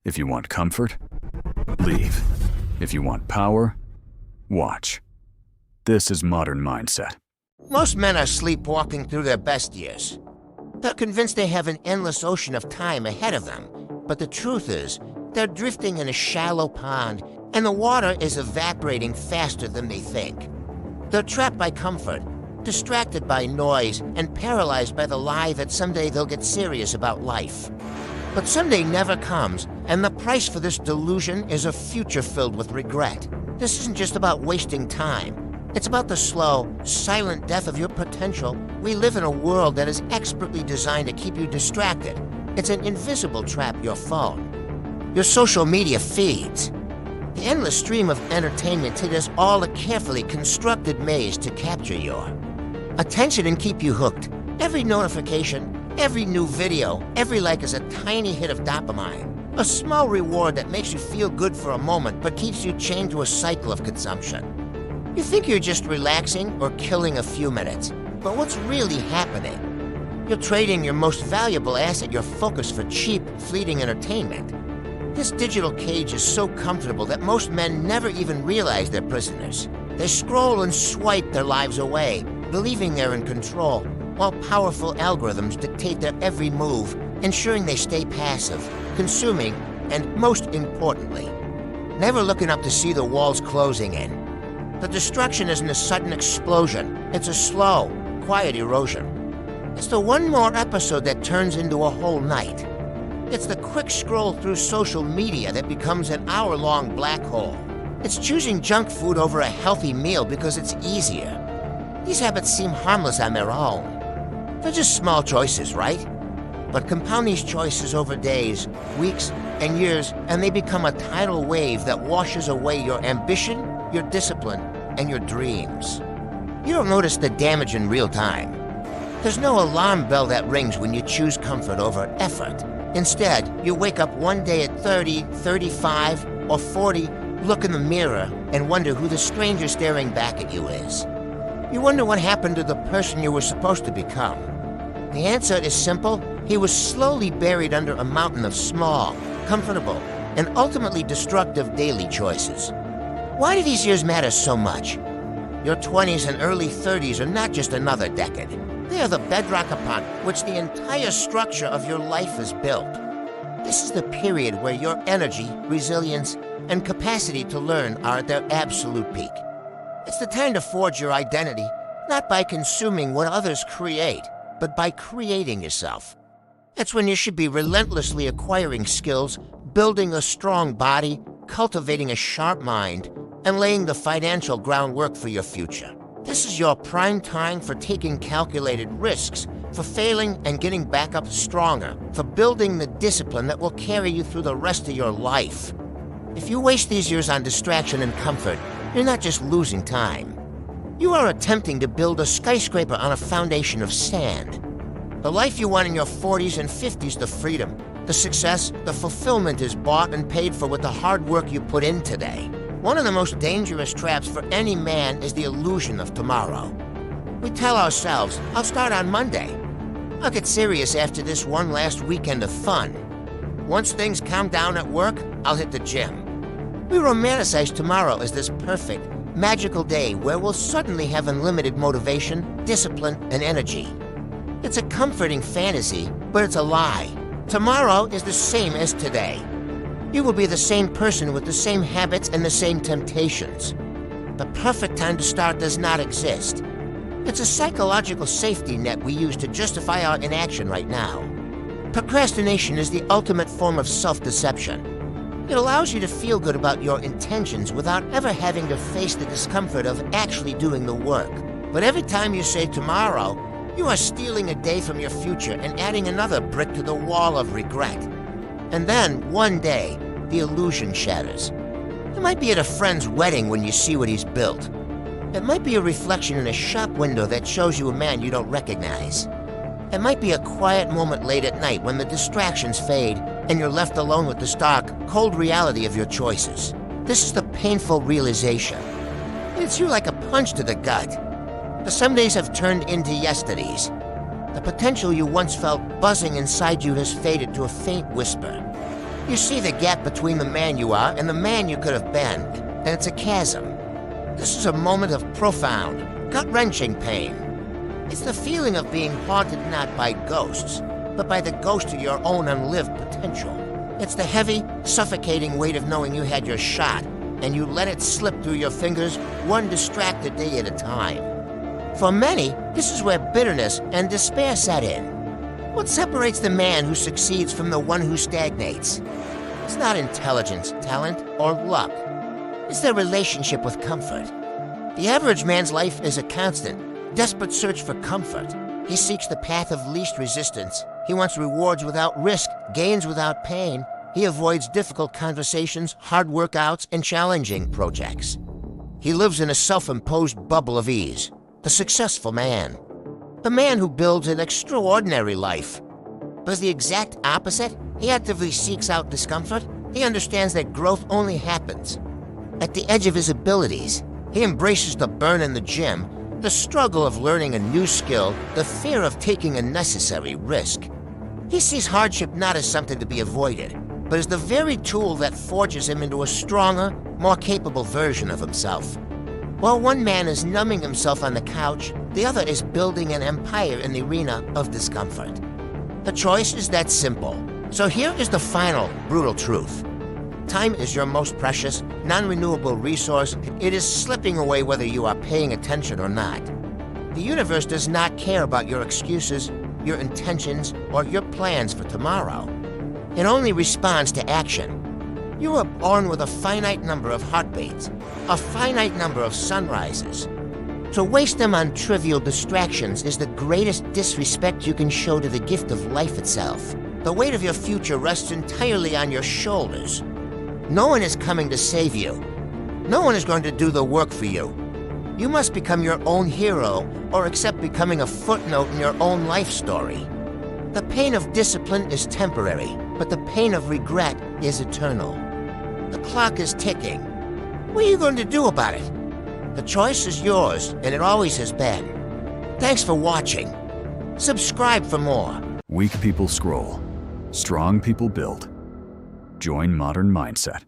If you want comfort, leave. If you want power, watch. This is Modern Mindset. Most men are sleepwalking through their best years. They're convinced they have an endless ocean of time ahead of them, but the truth is, they're drifting in a shallow pond, and the water is evaporating faster than they think. They're trapped by comfort, distracted by noise, and paralyzed by the lie that someday they'll get serious about life. But someday never comes, and the price for this delusion is a future filled with regret. This isn't just about wasting time. It's about the slow, silent death of your potential. We live in a world that is expertly designed to keep you distracted. It's an invisible trap, your phone, your social media feeds. The endless stream of entertainment is all a carefully constructed maze to capture your attention and keep you hooked. Every notification, every new video, every like is a tiny hit of dopamine. A small reward that makes you feel good for a moment but keeps you chained to a cycle of consumption. You think you're just relaxing or killing a few minutes, but what's really happening? You're trading your most valuable asset, your focus, for cheap, fleeting entertainment. This digital cage is so comfortable that most men never even realize they're prisoners. They scroll and swipe their lives away, believing they're in control, while powerful algorithms dictate their every move, ensuring they stay passive, consuming, and most importantly, never looking up to see the walls closing in. The destruction isn't a sudden explosion. It's a slow, quiet erosion. It's the one more episode that turns into a whole night. It's the quick scroll through social media that becomes an hour-long black hole. It's choosing junk food over a healthy meal because it's easier. These habits seem harmless on their own. They're just small choices, right? But compound these choices over days, weeks, and years, and they become a tidal wave that washes away your ambition, your discipline, and your dreams. You don't notice the damage in real time. There's no alarm bell that rings when you choose comfort over effort. Instead, you wake up one day at 30, 35, or 40, look in the mirror, and wonder who the stranger staring back at you is. You wonder what happened to the person you were supposed to become. The answer is simple. He was slowly buried under a mountain of small, comfortable, and ultimately destructive daily choices. Why do these years matter so much? Your 20s and early 30s are not just another decade. They are the bedrock upon which the entire structure of your life is built. This is the period where your energy, resilience, and capacity to learn are at their absolute peak. It's the time to forge your identity, not by consuming what others create, but by creating yourself. It's when you should be relentlessly acquiring skills, building a strong body, cultivating a sharp mind, and laying the financial groundwork for your future. This is your prime time for taking calculated risks, for failing and getting back up stronger, for building the discipline that will carry you through the rest of your life. If you waste these years on distraction and comfort, you're not just losing time. You are attempting to build a skyscraper on a foundation of sand. The life you want in your 40s and 50s, the freedom, the success, the fulfillment is bought and paid for with the hard work you put in today. One of the most dangerous traps for any man is the illusion of tomorrow. We tell ourselves, I'll start on Monday. I'll get serious after this one last weekend of fun. Once things calm down at work, I'll hit the gym. We romanticize tomorrow as this perfect, magical day where we'll suddenly have unlimited motivation, discipline, and energy. It's a comforting fantasy, but it's a lie. Tomorrow is the same as today. You will be the same person with the same habits and the same temptations. The perfect time to start does not exist. It's a psychological safety net we use to justify our inaction right now. Procrastination is the ultimate form of self-deception. It allows you to feel good about your intentions without ever having to face the discomfort of actually doing the work. But every time you say tomorrow, you are stealing a day from your future and adding another brick to the wall of regret. And then, one day, the illusion shatters. You might be at a friend's wedding when you see what he's built. It might be a reflection in a shop window that shows you a man you don't recognize. It might be a quiet moment late at night when the distractions fade and you're left alone with the stark, cold reality of your choices. This is the painful realization. It hits you like a punch to the gut. The some days have turned into yesterdays. The potential you once felt buzzing inside you has faded to a faint whisper. You see the gap between the man you are and the man you could have been, and it's a chasm. This is a moment of profound, gut-wrenching pain. It's the feeling of being haunted not by ghosts, but by the ghost of your own unlived potential. It's the heavy, suffocating weight of knowing you had your shot, and you let it slip through your fingers one distracted day at a time. For many, this is where bitterness and despair set in. What separates the man who succeeds from the one who stagnates? It's not intelligence, talent, or luck. It's their relationship with comfort. The average man's life is a constant, desperate search for comfort. He seeks the path of least resistance. He wants rewards without risk, gains without pain. He avoids difficult conversations, hard workouts, and challenging projects. He lives in a self-imposed bubble of ease. The successful man. The man who builds an extraordinary life. Does the exact opposite. He actively seeks out discomfort. He understands that growth only happens at the edge of his abilities. He embraces the burn in the gym, the struggle of learning a new skill, the fear of taking a necessary risk. He sees hardship not as something to be avoided, but as the very tool that forges him into a stronger, more capable version of himself. While one man is numbing himself on the couch, the other is building an empire in the arena of discomfort. The choice is that simple. So here is the final, brutal truth. Time is your most precious, non-renewable resource. It is slipping away whether you are paying attention or not. The universe does not care about your excuses, your intentions, or your plans for tomorrow. It only responds to action. You are born with a finite number of heartbeats, a finite number of sunrises. To waste them on trivial distractions is the greatest disrespect you can show to the gift of life itself. The weight of your future rests entirely on your shoulders. No one is coming to save you. No one is going to do the work for you. You must become your own hero or accept becoming a footnote in your own life story. The pain of discipline is temporary, but the pain of regret is eternal. The clock is ticking. What are you going to do about it? The choice is yours, and it always has been. Thanks for watching. Subscribe for more. Weak people scroll. Strong people build. Join Modern Mindset.